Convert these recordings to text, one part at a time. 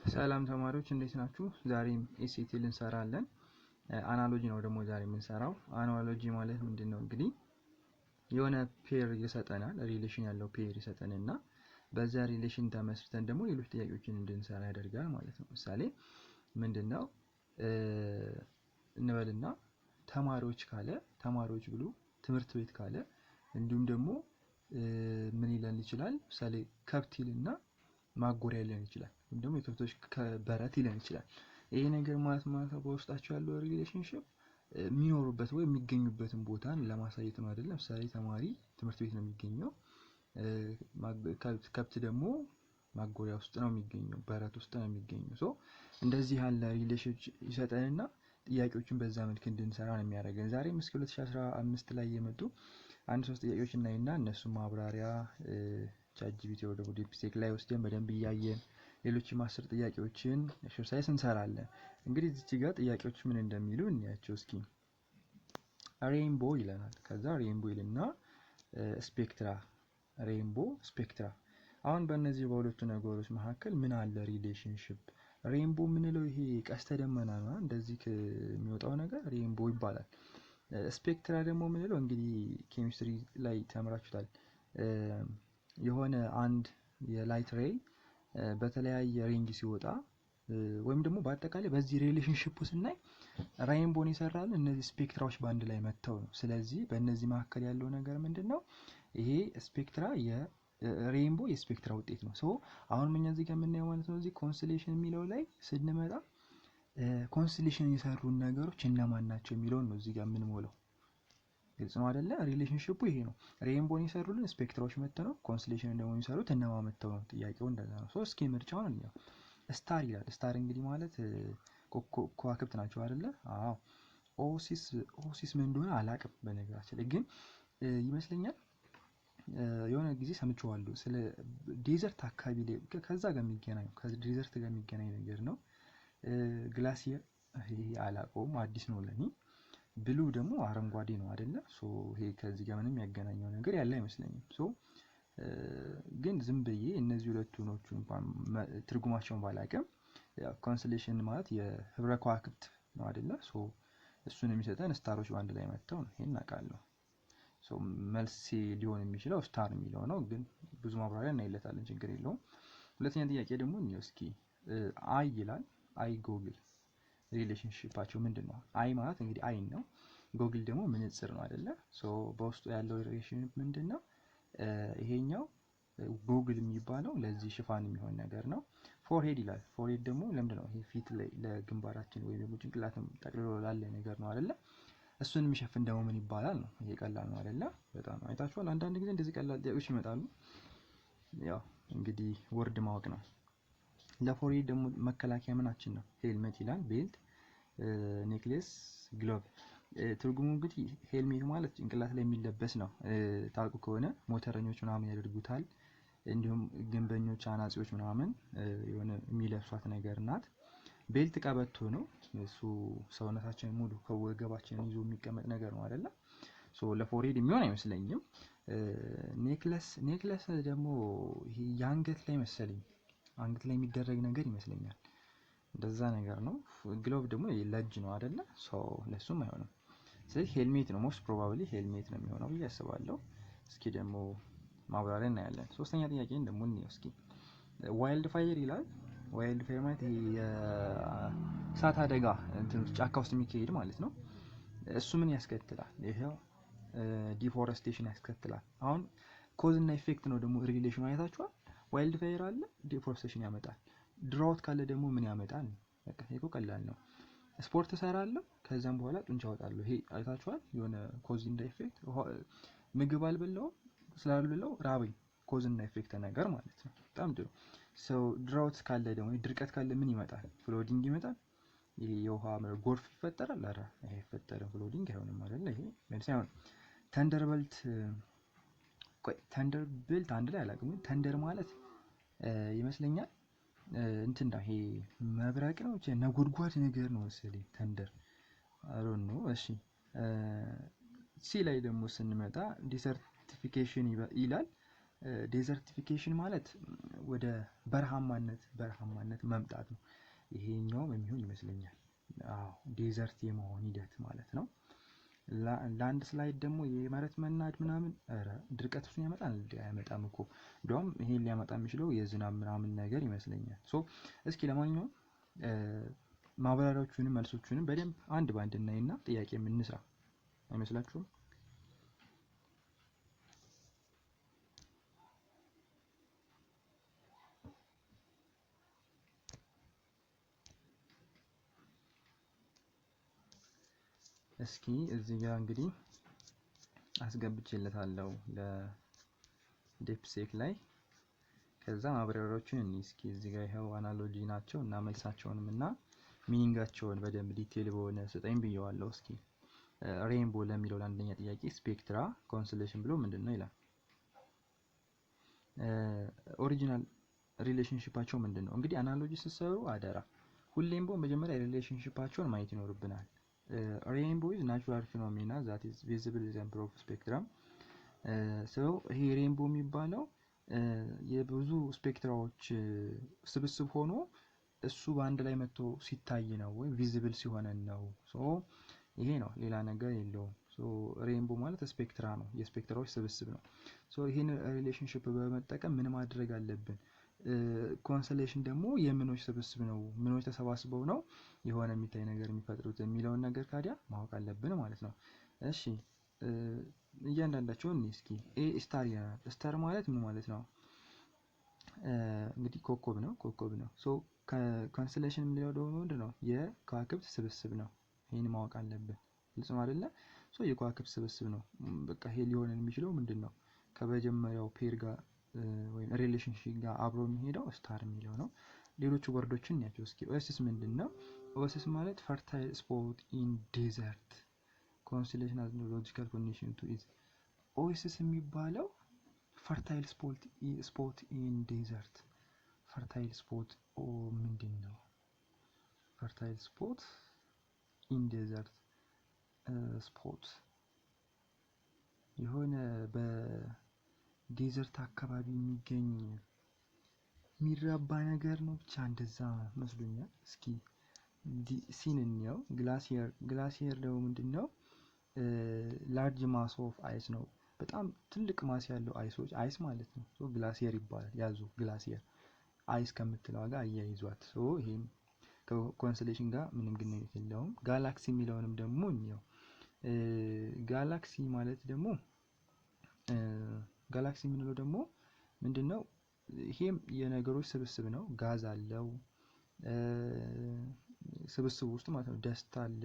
ሰላም ተማሪዎች እንዴት ናችሁ? ዛሬም ኤሲቲ ልንሰራለን። አናሎጂ ነው ደግሞ ዛሬ የምንሰራው። አናሎጂ ማለት ምንድነው? እንግዲህ የሆነ ፔር ይሰጠናል፣ ሪሌሽን ያለው ፔር ይሰጠንና በዛ ሪሌሽን ተመስርተን ደግሞ ሌሎች ጥያቄዎችን እንድንሰራ ያደርጋል ማለት ነው። ምሳሌ ምንድነው እንበልና ተማሪዎች ካለ ተማሪዎች ብሎ ትምህርት ቤት ካለ እንዲሁም ደግሞ ምን ይለን ይችላል? ምሳሌ ከብት ይልና ማጎሪያ ሊሆን ይችላል፣ ወይም ደግሞ የከብቶች በረት ሊሆን ይችላል። ይሄ ነገር ማለት በውስጣቸው ያለው ሪሌሽንሺፕ የሚኖሩበት ወይ የሚገኙበትን ቦታን ለማሳየት ነው አይደል? ለምሳሌ ተማሪ ትምህርት ቤት ነው የሚገኘው፣ ከብት ደግሞ ማጎሪያ ውስጥ ነው የሚገኘው፣ በረት ውስጥ ነው የሚገኘው። ሶ እንደዚህ ያለ ሪሌሽን ይሰጠንና ጥያቄዎችን በዛ መልክ እንድንሰራ ነው የሚያደርገን። ዛሬም እስከ 2015 ላይ የመጡ አንድ ሶስት ጥያቄዎች እናይና እነሱ ማብራሪያ ቻትጂፒቲ ወደ ዲፕሲክ ላይ ወስደን በደንብ እያየን ሌሎችም 10 ጥያቄዎችን ኤክሰርሳይዝ እንሰራለን። እንግዲህ እዚህ ጋር ጥያቄዎች ምን እንደሚሉ እንያቸው እስኪ። ሬንቦ ይለናል። ከዛ ሬንቦ ይልና ስፔክትራ፣ ሬንቦ ስፔክትራ። አሁን በእነዚህ በሁለቱ ነገሮች መካከል ምን አለ ሪሌሽንሺፕ? ሬንቦ የምንለው ይሄ ቀስተ ደመና ነው፣ እንደዚህ የሚወጣው ነገር ሬንቦ ይባላል። ስፔክትራ ደግሞ የምንለው እንግዲህ ኬሚስትሪ ላይ ተምራችሁታል። የሆነ አንድ የላይት ሬይ በተለያየ ሬንጅ ሲወጣ ወይም ደግሞ በአጠቃላይ በዚህ ሪሌሽንሺፕ ስናይ ሬንቦን ይሰራል እነዚህ ስፔክትራዎች በአንድ ላይ መተው ነው። ስለዚህ በእነዚህ መካከል ያለው ነገር ምንድነው? ይሄ ስፔክትራ የሬንቦ የስፔክትራ ውጤት ነው። ሶ አሁን ምን እዚህ ጋር የምናየው ማለት ነው፣ እዚህ ኮንስሌሽን የሚለው ላይ ስንመጣ ኮንስሌሽን የሰሩን ነገሮች እነማን ናቸው የሚለውን ነው እዚህ ጋር የምንሞላው። ግልጽ ነው አይደለ? ሪሌሽንሺፑ ይሄ ነው። ሬንቦን ይሰሩልን ስፔክትራዎች መተው ነው፣ ኮንስሌሽን ደግሞ የሚሰሩት እነማን መተው ነው። ጥያቄው እንደዛ ነው። ሶ እስኪ ምርጫውን እንየው። ስታር ይላል። ስታር እንግዲህ ማለት ከዋክብት ናቸው አይደለ? አዎ። ኦሲስ ምን እንደሆነ አላውቅም በነገራችን ላይ፣ ግን ይመስለኛል የሆነ ጊዜ ሰምቼዋለሁ ስለ ዴዘርት አካባቢ ላይ ከዛ ጋር የሚገናኝ ከዴዘርት ጋር የሚገናኝ ነገር ነው። ግላሲየር ይሄ አላውቀውም፣ አዲስ ነው ለኔ። ብሉ ደግሞ አረንጓዴ ነው አይደለ? ሶ ይሄ ከዚህ ጋር ምንም ያገናኘው ነገር ያለ አይመስለኝም። ሶ ግን ዝም ብዬ እነዚህ ሁለቱ ኖቹ እንኳን ትርጉማቸውን ባላውቅም ኮንስሌሽን ማለት የህብረ ከዋክብት ነው አይደለ? ሶ እሱን የሚሰጠን ስታሮች በአንድ ላይ መጥተው ነው። ይሄን አውቃለሁ። ሶ መልሴ ሊሆን የሚችለው ስታር የሚለው ነው፣ ግን ብዙ ማብራሪያ እናይለታለን፣ ችግር የለውም። ሁለተኛ ጥያቄ ደግሞ እንየው እስኪ። አይ ይላል። አይ ጎግል ሪሌሽንሺፓቸው ምንድነው? አይ ማለት እንግዲህ አይን ነው፣ ጎግል ደግሞ መነጽር ነው አይደለ? ሶ በውስጡ ያለው ሪሌሽንሺፕ ምንድነው? ይሄኛው ጉግል የሚባለው ለዚህ ሽፋን የሚሆን ነገር ነው። ፎርሄድ ይላል። ፎርሄድ ደግሞ ለምንድነው? ይሄ ፊት ላይ ለግንባራችን ወይ ደግሞ ጭንቅላትም ጠቅልሎ ላለ ነገር ነው አይደለ? እሱን የሚሸፍን ደግሞ ምን ይባላል ነው። ይሄ ቀላል ነው አይደለ? በጣም አይታችኋል። አንዳንድ ጊዜ እንደዚህ ቀላል ጥያቄዎች ይመጣሉ። ያው እንግዲህ ወርድ ማወቅ ነው። ለፎርሄድ ደግሞ መከላከያ ምናችን ነው? ሄልሜት ይላል። ቤልት፣ ኔክሌስ፣ ግሎቭ። ትርጉሙ እንግዲህ ሄልሜት ማለት ጭንቅላት ላይ የሚለበስ ነው። ታውቁ ከሆነ ሞተረኞች ምናምን ያደርጉታል፣ እንዲሁም ግንበኞች፣ አናጺዎች ምናምን የሆነ የሚለብሷት ነገር ናት። ቤልት ቀበቶ ነው። እሱ ሰውነታችንን ሙሉ ከወገባችንን ይዞ የሚቀመጥ ነገር ነው አይደለ? ሶ ለፎርሄድ የሚሆን አይመስለኝም። ኔክለስ ደግሞ ይሄ የአንገት ላይ መሰለኝ፣ አንገት ላይ የሚደረግ ነገር ይመስለኛል፣ እንደዛ ነገር ነው። ግሎቭ ደግሞ ለእጅ ነው አይደለ? ሶ ለሱም አይሆንም። ስለዚህ ሄልሜት ነው፣ ሞስት ፕሮባብሊ ሄልሜት ነው የሚሆነው ብዬ አስባለሁ። እስኪ ደግሞ ማብራሪያ እናያለን። ሶስተኛ ጥያቄን ደግሞ እንየው እስኪ። ዋይልድ ፋየር ይላል። ዋይልድ ፋየር ማለት ይሄ የእሳት አደጋ እንትን ጫካ ውስጥ የሚካሄድ ማለት ነው። እሱ ምን ያስከትላል? ይሄው ዲፎረስቴሽን ያስከትላል። አሁን ኮዝ እና ኢፌክት ነው ደግሞ ሪሌሽኑ አይታችኋል። ዋይልድ ፋየር አለ፣ ዲፎረስቴሽን ያመጣል። ድራውት ካለ ደግሞ ምን ያመጣል? በቃ ይሄ ቀላል ነው። ስፖርት እሰራለሁ ከዛም በኋላ ጡንቻ አወጣለሁ። ይሄ አይታችኋል። የሆነ ኮዝ እና ኢፌክት። ምግብ አልበላው ስላልበላው ራበኝ፣ ኮዝ እና ኢፌክት ነገር ማለት ነው። በጣም ጥሩ። ሶ ድራውት ካለ ደግሞ ድርቀት ካለ ምን ይመጣል? ፍሎዲንግ ይመጣል። ይሄ የውሃ ጎርፍ ይፈጠራል። አረ ይሄ ይፈጠራል፣ ፍሎዲንግ አይሆንም አይደል? ይሄ መልስ አይሆንም። ተንደርበልት አንድ ላይ አላውቅም፣ ግን ተንደር ማለት ይመስለኛል እንትን ነው፣ ይሄ መብረቅ ነው፣ ነጎድጓድ ነገር ነው መሰለኝ ተንደር። አሮ ነው። እሺ ሲ ላይ ደግሞ ስንመጣ ዲሰርቲፊኬሽን ይላል። ዴዘርቲፊኬሽን ማለት ወደ በረሃማነት መምጣት ነው። ይሄኛውም የሚሆን ይመስለኛል። አዎ ዴዘርት የመሆን ሂደት ማለት ነው። ላንድ ስላይድ ደግሞ የመሬት መናድ ምናምን ድርቀት እሱን ያመጣል እንዴ? አያመጣም እኮ። እንደውም ይሄን ሊያመጣ የሚችለው የዝናብ ምናምን ነገር ይመስለኛል። እስኪ ለማንኛውም ማብራሪያዎቹንም መልሶቹንም በደንብ አንድ ባንድ እናይና ጥያቄ እንስራ። አይመስላችሁም? እስኪ እዚህ ጋር እንግዲህ አስገብቼለታለሁ ለዴፕሴክ ላይ። ከዛ ማብራሪያዎቹን እንይ እስኪ። እዚህ ጋር ይሄው አናሎጂ ናቸው እና መልሳቸውንም እና ሚኒንጋቸውን በደንብ ዲቴል በሆነ ስጠኝ ብየዋለሁ። እስኪ ሬንቦ ለሚለው ለአንደኛ ጥያቄ ስፔክትራ ኮንስሌሽን ብሎ ምንድነው ይላል። ኦሪጂናል ሪሌሽንሺፓቸው ምንድነው? እንግዲህ አናሎጂ ስትሰሩ አደራ ሁሌም ቢሆን መጀመሪያ ሪሌሽንሺፓቸውን ማየት ይኖርብናል። ሬንቦ ኢዝ ናቹራል ፊኖሜና ዛት ኢዝ ቪዚብል ኤግዛምፕል ኦፍ ስፔክትረም። ይሄ ሬንቦ የሚባለው የብዙ ስፔክትራዎች ስብስብ ሆኖ እሱ በአንድ ላይ መጥቶ ሲታይ ነው ወይም ቪዚብል ሲሆን ነው። ይሄ ነው፣ ሌላ ነገር የለውም። ሬንቦ ማለት ስፔክትራ ነው፣ የስፔክትራዎች ስብስብ ነው። ይሄን ሪሌሽንሺፕ በመጠቀም ምን ማድረግ አለብን? ኮንስሌሽን ደግሞ የምኖች ስብስብ ነው፣ ምኖች ተሰባስበው ነው የሆነ የሚታይ ነገር የሚፈጥሩት የሚለውን ነገር ታዲያ ማወቅ አለብን ማለት ነው። እሺ እያንዳንዳቸውን እስኪ ኤ ስታር ይላል። ስታር ማለት ምን ማለት ነው? እንግዲህ ኮከብ ነው። ኮንስሌሽን የሚለው ደግሞ ምንድነው? የከዋክብት ስብስብ ነው። ይሄን ማወቅ አለብን። ግልጽ ነው አይደለ? የከዋክብት ስብስብ ነው። በቃ ይሄ ሊሆን የሚችለው ምንድነው? ከመጀመሪያው ፔር ጋር ወይም ሪሌሽንሺፕ ጋር አብሮ የሚሄደው ስታር የሚለው ነው። ሌሎቹ ወርዶችን እንያቸው እስኪ። ኦኤሲስ ምንድነው? ኦኤሲስ ማለት ፈርታይል ስፖት ኢን ዴዘርት ኮንስሌሽን አዝ ሎጂካል ኮንዲሽን ቱ ኢት። ኦኤሲስ የሚባለው ፈርታይል ስፖት ኢን ዴዘርት። ፈርታይል ስፖት ምንድነው? ፈርታይል ስፖት ኢን ዴዘርት ስፖት የሆነ በዴዘርት አካባቢ የሚገኝ የሚራባ ነገር ነው። ብቻ እንደዛ መስሎኛል። እስኪ ሲን እንየው። ግላሲየር ደግሞ ምንድነው? ላርጅ ማስ ኦፍ አይስ ነው። በጣም ትልቅ ማስ ያለው አይስ ማለት ነው። ግላሲየር ይባላል። ያዙ፣ ግላሲየር አይስ ከምትለው ጋር አያይዟት። ይሄም ከኮንስሌሽን ጋር ምንም ግንኙነት የለውም። ጋላክሲ የሚለውንም ደግሞ እንየው። ጋላክሲ ማለት ደግሞ ጋላክሲ የምንለው ደግሞ ምንድነው? ይሄም የነገሮች ስብስብ ነው። ጋዝ አለው ስብስብ ውስጥ ማለት ነው። ደስት አለ፣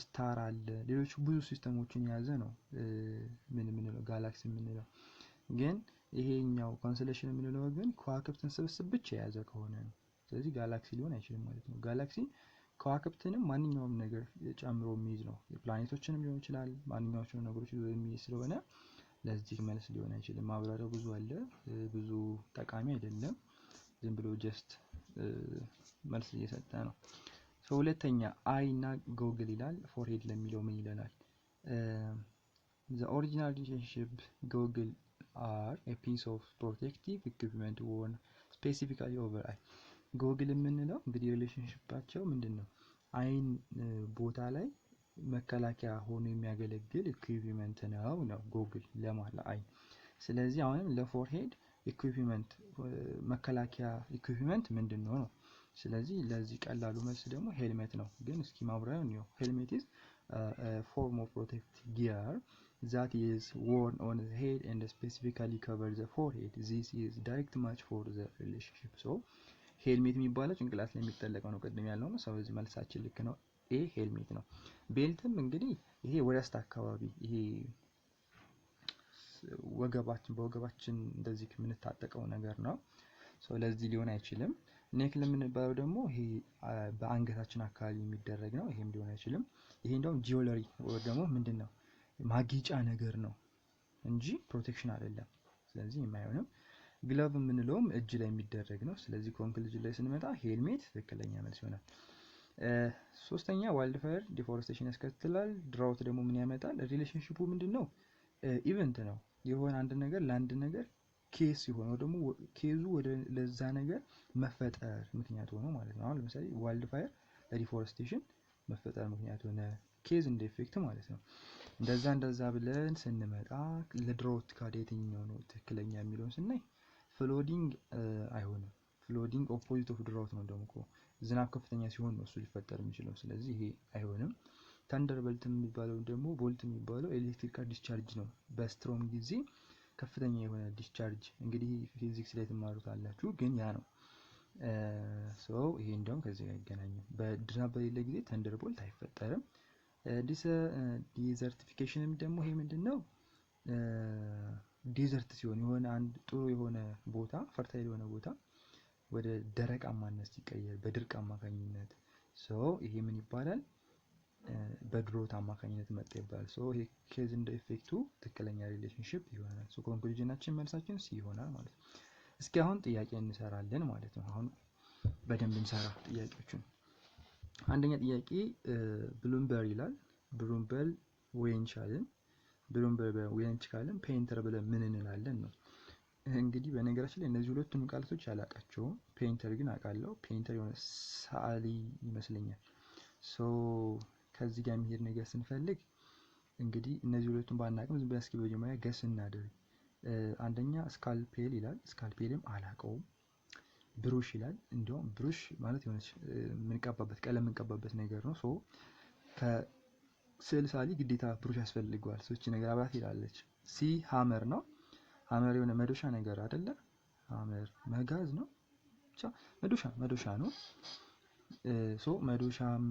ስታር አለ፣ ሌሎች ብዙ ሲስተሞችን የያዘ ነው። ምን የምንለው ጋላክሲ የምንለው ግን ይሄኛው ኮንስሌሽን የምንለው ግን ከዋክብትን ስብስብ ብቻ የያዘ ከሆነ ነው። ስለዚህ ጋላክሲ ሊሆን አይችልም ማለት ነው። ጋላክሲ ከዋክብትንም ማንኛውም ነገር ጨምሮ የሚይዝ ነው። የፕላኔቶችንም ሊሆን ይችላል፣ ማንኛዎቹም ነገሮች የሚይዝ ስለሆነ ለዚህ መልስ ሊሆን አይችልም። ማብራሪያው ብዙ አለ፣ ብዙ ጠቃሚ አይደለም። ዝም ብሎ ጀስት መልስ እየሰጠ ነው። ሁለተኛ አይ እና ጎግል ይላል። ፎርሄድ ለሚለው ምን ይለናል? the original relationship Google are a piece of protective equipment worn specifically over eye. ጎግል የምንለው እንግዲህ ሪሌሽንሺፓቸው ምንድነው? አይን ቦታ ላይ መከላከያ ሆኖ የሚያገለግል ኢኩዊፕመንት ነው ጎግል ለማለት አይን። ስለዚህ አሁንም ለፎርሄድ ኢኩዊፕመንት መከላከያ ኢኩዊፕመንት ምንድነው ነው። ስለዚህ ለዚህ ቀላሉ መልስ ደግሞ ሄልሜት ነው። ግን እስኪ ማብራሪያውን ነው። ሄልሜት is a form of protective gear that is worn on the head and specifically covers the forehead. This is direct match for the relationship. ሄልሜት የሚባለው ጭንቅላት ላይ የሚጠለቀው ነው። ቅድም ያለው ነው። ስለዚህ መልሳችን ልክ ነው። ኤ ሄልሜት ነው። ቤልትም እንግዲህ ይሄ ወረስት አካባቢ ይሄ በወገባችን እንደዚህ የምንታጠቀው ነገር ነው። ለዚህ ሊሆን አይችልም። ኔክ ለምንባለው ደግሞ ይሄ በአንገታችን አካባቢ የሚደረግ ነው። ይሄም ሊሆን አይችልም። ይሄ እንደውም ጂዌለሪ ወይ ደግሞ ምንድነው ማጌጫ ነገር ነው እንጂ ፕሮቴክሽን አይደለም። ስለዚህ የማይሆንም። ግላቭ የምንለውም እጅ ላይ የሚደረግ ነው። ስለዚህ ኮንክሉዥን ላይ ስንመጣ ሄልሜት ትክክለኛ መልስ ይሆናል። ሶስተኛ ዋይልድ ፋየር ዲፎረስቴሽን ያስከትላል። ድራውት ደግሞ ምን ያመጣል? ሪሌሽንሺፑ ምንድነው? ኢቨንት ነው። የሆነ አንድ ነገር ለአንድ ነገር ኬስ ሲሆን ወይ ደግሞ ኬዙ ወደ ለዛ ነገር መፈጠር ምክንያት ሆኖ ማለት ነው። አሁን ለምሳሌ ዋይልድ ፋየር ለዲፎረስቴሽን መፈጠር ምክንያት ሆነ፣ ኬዝ እንደ ኢፌክት ማለት ነው። እንደዛ ብለን ስንመጣ ለድሮት ካደ የትኛው ነው ትክክለኛ የሚለውን ስናይ ፍሎዲንግ አይሆንም። ፍሎዲንግ ኦፖዚት ኦፍ ድሮት ነው። ደግሞ ዝናብ ከፍተኛ ሲሆን ነው እሱ ሊፈጠር የሚችለው። ስለዚህ ይሄ አይሆንም። ተንደርቦልት የሚባለው ደግሞ ቦልት የሚባለው ኤሌክትሪካል ዲስቻርጅ ነው። በስትሮም ጊዜ ከፍተኛ የሆነ ዲስቻርጅ፣ እንግዲህ ፊዚክስ ላይ ትማሩታላችሁ፣ ግን ያ ነው። ይሄ እንደውም ከዚህ ጋር አይገናኝም። በዝናብ በሌለ ጊዜ ተንደርቦልት አይፈጠርም። ዲዘርቲፊኬሽንም ደግሞ ይሄ ምንድነው? ዴዘርት ሲሆን የሆነ አንድ ጥሩ የሆነ ቦታ ፈርታይል የሆነ ቦታ ወደ ደረቃማነት ሲቀየር በድርቅ አማካኝነት ይሄ ምን ይባላል? በድሮት አማካኝነት መጣ ይባላል። ይሄ ኬዝ እንደ ኢፌክቱ ትክክለኛ ሪሌሽንሺፕ ይሆናል። ኮንክሉዥናችን መልሳችን ሲ ይሆናል ማለት ነው። እስኪ አሁን ጥያቄ እንሰራለን ማለት ነው። አሁን በደንብ እንሰራ ጥያቄዎቹን። አንደኛ ጥያቄ ብሉምበርግ ይላል። ብሉምበርግ ዌንች አለን። ብሉምበርግ ዌንች ካለን ፔይንተር ብለን ምን እንላለን ነው። እንግዲህ በነገራችን ላይ እነዚህ ሁለቱም ቃላቶች አላውቃቸውም። ፔይንተር ግን አውቃለሁ። ፔይንተር የሆነ ሰዓሊ ይመስለኛል። ከዚህ ጋር የሚሄድ ነገር ስንፈልግ እንግዲህ እነዚህ ሁለቱም ባናውቅም ዝም ብለን እስኪ በመጀመሪያ ገስ እናድርግ። አንደኛ ስካልፔል ይላል። ስካልፔልም አላውቀውም። ብሩሽ ይላል። እንዲያውም ብሩሽ ማለት የሆነች የምንቀባበት ቀለም የምንቀባበት ነገር ነው። ከስዕል ሳሊ ግዴታ ብሩሽ ያስፈልገዋል። እቺ ነገር አብራት ይላለች። ሲ ሃመር ነው። ሃመር የሆነ መዶሻ ነገር አይደለ? ሃመር መጋዝ ነው። ብቻ መዶሻ ነው። መዶሻም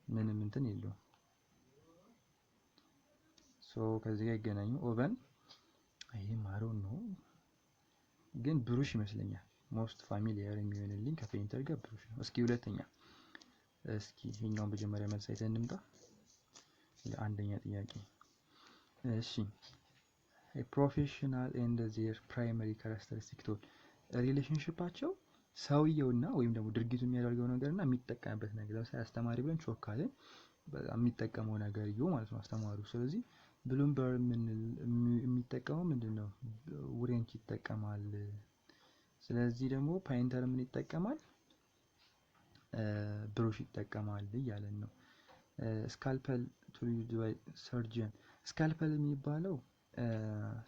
ምንም እንትን የለውም። ከዚህ ጋር ይገናኙ። ኦቨን ይሄ ማሮን ነው፣ ግን ብሩሽ ይመስለኛል። ሞስት ፋሚሊየር የሚሆንልኝ ከፔይንተር ጋር ብሩሽ ነው። እስኪ ሁለተኛ፣ እስኪ ይሄኛውን መጀመሪያ መልስ አይተን እንምጣ። ለአንደኛ ጥያቄ እሺ፣ ፕሮፌሽናል ኤንድ ዜር ፕራይመሪ ካራክተሪስቲክ ቶል ሪሌሽንሺፓቸው ሰውየውና ወይም ደግሞ ድርጊቱ የሚያደርገው ነገርና የሚጠቀምበት ነገር። ለምሳሌ አስተማሪ ብለን ቾክ ካለን የሚጠቀመው ነገር ይው ማለት ነው አስተማሪው። ስለዚህ ብሉምበርግ የሚጠቀመው ምንድነው? ውሬንች ይጠቀማል። ስለዚህ ደግሞ ፓይንተር ምን ይጠቀማል? ብሩሽ ይጠቀማል እያለን ነው። ስካልፐል ቱ ዩዝድ ባይ ሰርጂን። ስካልፐል የሚባለው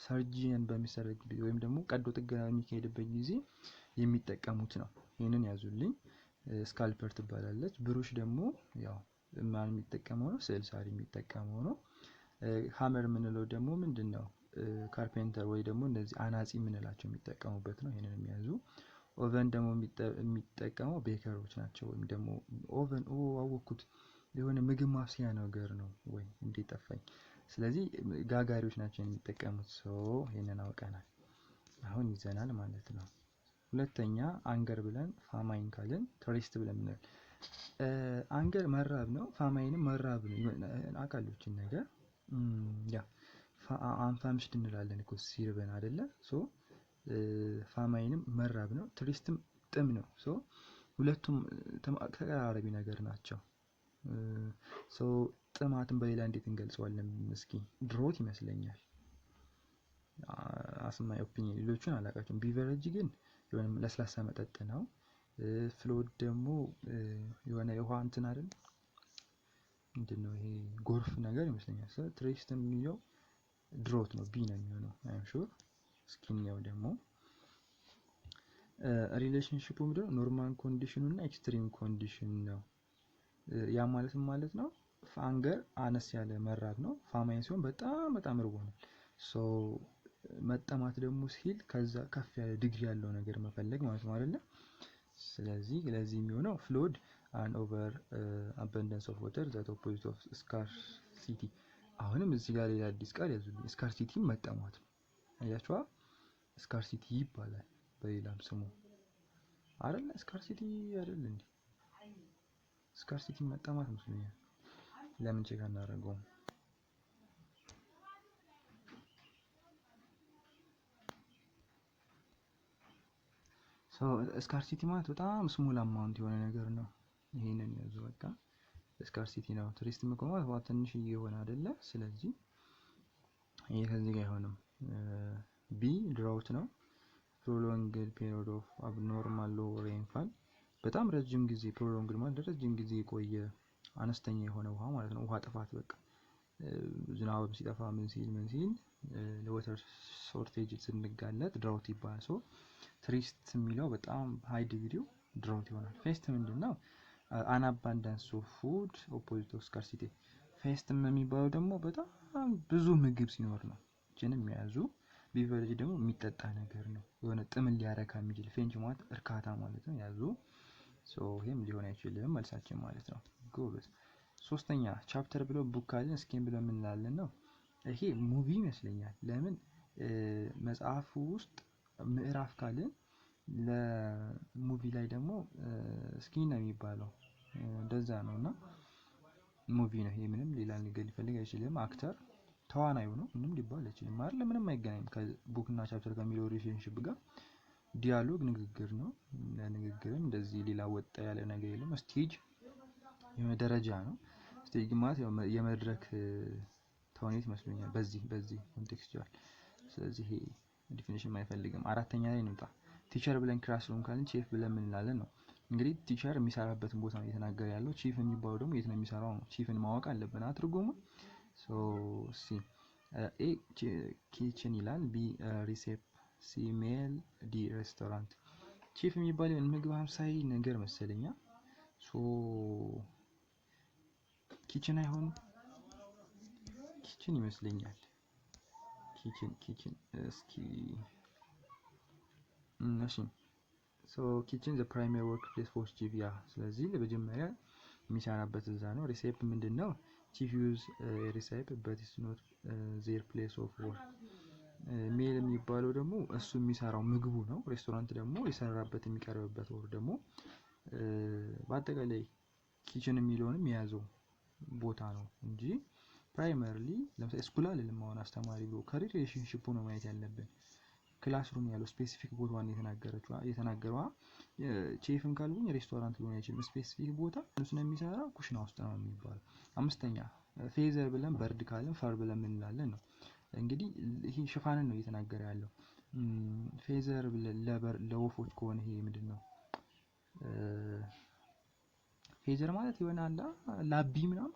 ሰርጂን በሚሰራበት ጊዜ ወይም ደግሞ ቀዶ ጥገና በሚካሄድበት ጊዜ የሚጠቀሙት ነው። ይሄንን ያዙልኝ። ስካልፐር ትባላለች። ብሩሽ ደግሞ ያው ማን የሚጠቀመው ነው? ስዕል ሳሪ የሚጠቀመው ነው። ሃመር የምንለው ደግሞ ምንድነው? ካርፔንተር ወይ ደግሞ እነዚህ አናጺ የምንላቸው የሚጠቀሙበት ነው። ይሄንን የሚያዙ። ኦቨን ደግሞ የሚጠቀመው ቤከሮች ናቸው። ወይም ደግሞ ኦቨን አወኩት የሆነ ምግብ ማብሰያ ነገር ነው ወይ እንዴ ጠፋኝ። ስለዚህ ጋጋሪዎች ናቸው የሚጠቀሙት። ይሄንን አውቀናል። አሁን ይዘናል ማለት ነው። ሁለተኛ አንገር ብለን ፋማይን ካለን ትሪስት ብለን ምን አንገር መራብ ነው። ፋማይንም መራብ ነው። አቃሎችን ነገር ያ አንፋምሽድ እንላለን እኮ ሲርበን አይደለ? ፋማይንም መራብ ነው። ትሪስትም ጥም ነው። ሁለቱም ተቀራራቢ ነገር ናቸው። ጥማትን በሌላ እንዴት እንገልጸዋለን? እስኪ ድሮት ይመስለኛል። አስማይ ኦፒኒየን ሌሎቹን አላውቃቸውም። ቢቨሬጅ ግን የሆነ ለስላሳ መጠጥ ነው። ፍሎድ ደግሞ የሆነ የውሃ እንትን አይደል? ምንድነው ይሄ? ጎርፍ ነገር ይመስለኛል። ትሬስት የሚለው ድሮት ነው። ቢ ነው የሚሆነው አይም ሹር። እስኪኛው ደግሞ ሪሌሽንሺፑ ምንድነው? ኖርማል ኮንዲሽኑ እና ኤክስትሪም ኮንዲሽን ነው። ያ ማለት ነው አንገር አነስ ያለ መራብ ነው። ፋማይን ሲሆን በጣም ርቦናል። መጠማት ደግሞ ሲል ከዛ ከፍ ያለ ዲግሪ ያለው ነገር መፈለግ ማለት ነው አይደለ? ስለዚህ ለዚህ የሚሆነው ፍሎድ አን ኦቨር አባንዳንስ ኦፍ ዋተር ዛት ኦፖዚት ኦፍ ስካርሲቲ። አሁንም እዚህ ጋር ሌላ አዲስ ቃል ያዙልኝ። ስካርሲቲ መጠማት ነው። አያችኋ? ስካርሲቲ ይባላል በሌላም ስሙ አይደለ? ስካርሲቲ አይደል እንዴ? ስካርሲቲ መጠማት መስሎኛል። ለምን ቼክ አናደርገውም? ስካርሲቲ ማለት በጣም ስሞል አማውንት የሆነ ነገር ነው። ይሄንን ያዙ በቃ። ስካርሲቲ ነው። ትሪስት መቆማት ትንሽ የሆነ አይደለ? ስለዚህ ይሄ ከዚህ ጋር አይሆንም። ቢ ድራውት ነው። prolonged period of abnormal low rainfall በጣም ረጅም ጊዜ prolonged ማለት ረጅም ጊዜ የቆየ አነስተኛ የሆነ ውሃ ማለት ነው። ውሃ ጥፋት በቃ ዝናብ ሲጠፋ ምን ሲል ለወተር ሾርቴጅ ስንጋለጥ ድራውት ይባላል። ሶ ትሪስት የሚለው በጣም ሃይ ዲግሪው ድራውት ይሆናል። ፌስት ምንድነው? አን አባንዳንስ ኦፍ ፉድ ኦፖዚት ኦፍ ስካርሲቲ። ፌስት የሚባለው ደግሞ በጣም ብዙ ምግብ ሲኖር ነው። እችንም የሚያዙ ቢቨሬጅ ደግሞ የሚጠጣ ነገር ነው። የሆነ ጥምን ሊያረካ የሚችል ፌንች ማለት እርካታ ማለት ነው። ያዙ ሶ ይሄም ሊሆን አይችልም መልሳችን ማለት ነው። ጎበዝ። ሶስተኛ ቻፕተር ብሎ ቡክ ካልን ስኪም ብሎ የምንላለን ነው። ይሄ ሙቪ ይመስለኛል። ለምን መጽሐፉ ውስጥ ምዕራፍ ካልን ለሙቪ ላይ ደግሞ ስኪን ነው የሚባለው። እንደዛ ነውና ሙቪ ነው። ይሄ ምንም ሌላ ነገር ሊፈልግ አይችልም። አክተር ተዋናዩ ነው። ምንም ሊባል አይችልም አይደል? ምንም አይገናኝም ከቡክ እና ቻፕተር ከሚለው ሪሌሽንሺፕ ጋር። ዲያሎግ ንግግር ነው። ለንግግርም እንደዚህ ሌላ ወጣ ያለ ነገር የለም። ስቴጅ የሆነ ደረጃ ነው። ስቴጅ ማለት የመድረክ ተውኔት መስሎኛል በዚህ ኮንቴክስቹዋል። ስለዚህ ይሄ ዲፊኒሽን አይፈልግም። አራተኛ ላይ እንምጣ። ቲቸር ብለን ክላስሩም ካልን ቺፍ ብለን ምን እንላለን ነው። እንግዲህ ቲቸር የሚሰራበትን ቦታ ነው እየተናገረ ያለው። ቺፍ የሚባለው ደግሞ የት ነው የሚሰራው ነው። ቺፍን ማወቅ አለብን አትርጉሙ። ሶ ሲ ኤ ኪችን ይላል። ቢ ሪሴፕ፣ ሲ ሜል፣ ዲ ሬስቶራንት። ቺፍ የሚባለው ምግብ አብሳይ ነገር መሰለኛ። ሶ ኪችን አይሆንም። ኪችን ይመስለኛል። ኪችን እስኪ እሺ ሶ ኪችን ዘ ፕራይመሪ ወርክ ፕሌስ ፎር ቺፍ ያ። ስለዚህ ለመጀመሪያ የሚሰራበት እዛ ነው። ሪሴፕ ምንድነው? ቺፍ ዩዝ ሪሴፕ በት ኢትስ ኖት ዜር ፕሌስ ኦፍ ወርክ። ሜል የሚባለው ደግሞ እሱ የሚሰራው ምግቡ ነው። ሬስቶራንት ደግሞ የሰራበት የሚቀርብበት ወር ደግሞ በአጠቃላይ ኪችን የሚለውንም የያዘው ቦታ ነው እንጂ ፕራይመሪሊ ለምሳሌ ስኩል አይደለም። አሁን አስተማሪ ብሎ ከሪሌሽንሺፑ ነው ማየት ያለብን። ክላስሩም ያለው ስፔሲፊክ ቦታዋን የተናገረዋ ቼፍን ካልኩኝ ሬስቶራንት ሊሆን አይችልም። ስፔሲፊክ ቦታ እሱ ነው የሚሰራው ኩሽና ውስጥ ነው የሚባለው። አምስተኛ ፌዘር ብለን በርድ ካልን ፈር ብለን ምን እንላለን ነው። እንግዲህ ይሄ ሽፋንን ነው እየተናገረ ያለው። ፌዘር ብለን ለወፎች ከሆነ ይሄ ምንድነው? ፌዘር ማለት ይሆናል ላቢ ምናምን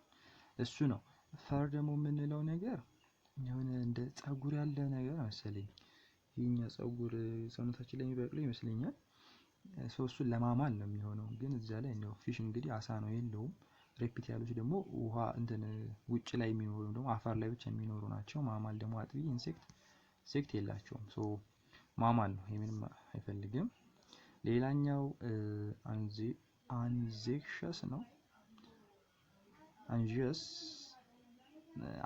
እሱ ነው። ፈር ደግሞ የምንለው ነገር የሆነ እንደ ፀጉር ያለ ነገር መሰለኝ። የኛ ፀጉር ሰውነታችን ላይ የሚበቅለው ይመስለኛል። እሱን ለማማል ነው የሚሆነው። ግን እዛ ላይ ነው ፊሽ እንግዲህ አሳ ነው የለውም። ሬፕት ያሉት ደግሞ ውሃ እንትን ውጭ ላይ የሚኖሩ ደግሞ አፋር ላይ ብቻ የሚኖሩ ናቸው። ማማል ደግሞ አጥቢ ኢንሴክት የላቸውም። ሶ ማማል ነው። ይሄ ምንም አይፈልግም። ሌላኛው አንዜክሸስ ነው። አንጂየስ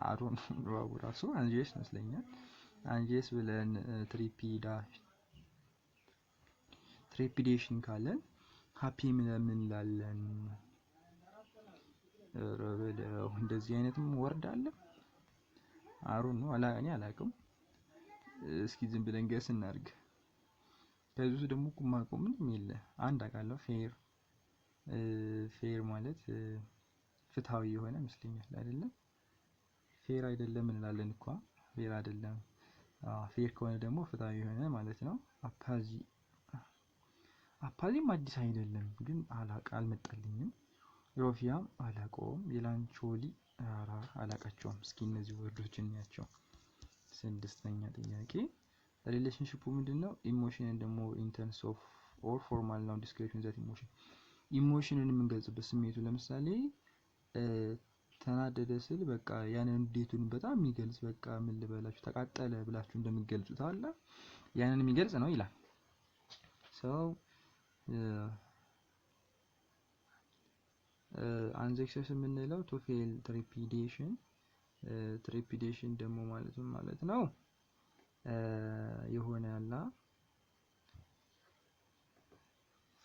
አሮን ራሱ አንጂየስ ይመስለኛል። አንጂየስ ብለን ትሬፒዴሽን ካለን ሃፒ ምን እንላለን? ረበለው እንደዚህ አይነትም ወርድ አለ። አሮን ነው እኔ አላውቅም። እስኪ ዝም ብለን ገስ እናድርግ። ከዚህ ውስጥ ደግሞ ማቆም ምንም የለ። አንድ አውቃለሁ ፌር ማለት ፍትሃዊ የሆነ ይመስለኛል አይደለም። ፌር አይደለም እንላለን እኮ ፌር አይደለም። ፌር ከሆነ ደግሞ ፍትሃዊ የሆነ ማለት ነው። አፓዚም አዲስ አይደለም ግን አልመጣልኝም። ሮፊያም አላውቀውም። የላንቾሊ አላውቃቸውም። እስኪ እነዚህ ወርዶች እንያቸው። ስድስተኛ ጥያቄ ሪሌሽንሺፑ ምንድነው? ኢሞሽን ደግሞ ኢንተርምስ ኦፍ ኦር ፎርማል ናው ዲስክሪፕሽን ዛት ኢሞሽንን የምንገልጽበት ስሜቱ ለምሳሌ ተናደደ ስል በቃ ያንን እንዴቱን በጣም የሚገልጽ በቃ ምን ልበላችሁ ተቃጠለ ብላችሁ እንደምትገልጹት አለ ያንን የሚገልጽ ነው ይላል። ሰው አንዜክሰስ የምንለው ቱ ፌል ትሬፒዴሽን ደግሞ ማለት ነው የሆነ ያላ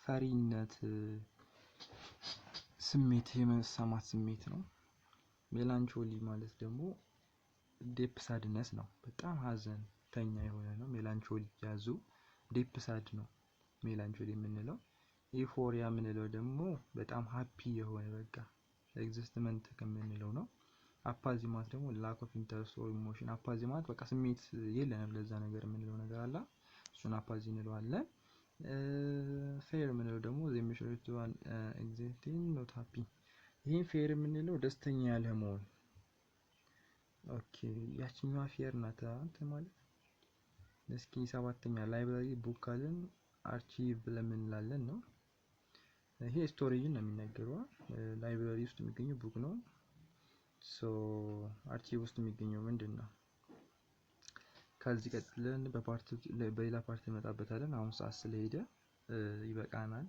ፈሪነት ስሜት የመሰማት ስሜት ነው። ሜላንቾሊ ማለት ደግሞ ዴፕ ሳድነስ ነው። በጣም ሀዘንተኛ የሆነ ነው። ሜላንቾሊ ያዙ ዴፕ ሳድ ነው ሜላንቾሊ የምንለው። ኢፎሪያ የምንለው ደግሞ በጣም ሃፒ የሆነ በቃ ኤግዚስትመንት ከምንለው ነው። አፓዚማት ደግሞ ላክ ኦፍ ኢንተረስት ኦር ኢሞሽን። አፓዚማት በቃ ስሜት የለንም ለዛ ነገር የምንለው ነገር አለ፣ እሱን አፓዚ እንለዋለን። ፌር የምንለው ደግሞ ዘ ኢሞሽን ቱ ዋን ኤግዛክትሊ ኖት ሃፒ። ይሄን ፌር የምንለው ደስተኛ ያለ መሆን። ኦኬ ያቺኛዋ ፌር ናት እንትን ማለት። እስኪ ሰባተኛ ላይብራሪ ቡክ ካልን አርቺቭ ብለን እንላለን ነው። ይሄ ስቶሬጅን ነው የሚናገረው። ላይብራሪ ውስጥ የሚገኘው ቡክ ነው። ሶ አርቺቭ ውስጥ የሚገኘው ምንድነው? ከዚህ ቀጥለን በሌላ ፓርት እንመጣበታለን። አሁን ሰዓት ስለሄደ ይበቃናል።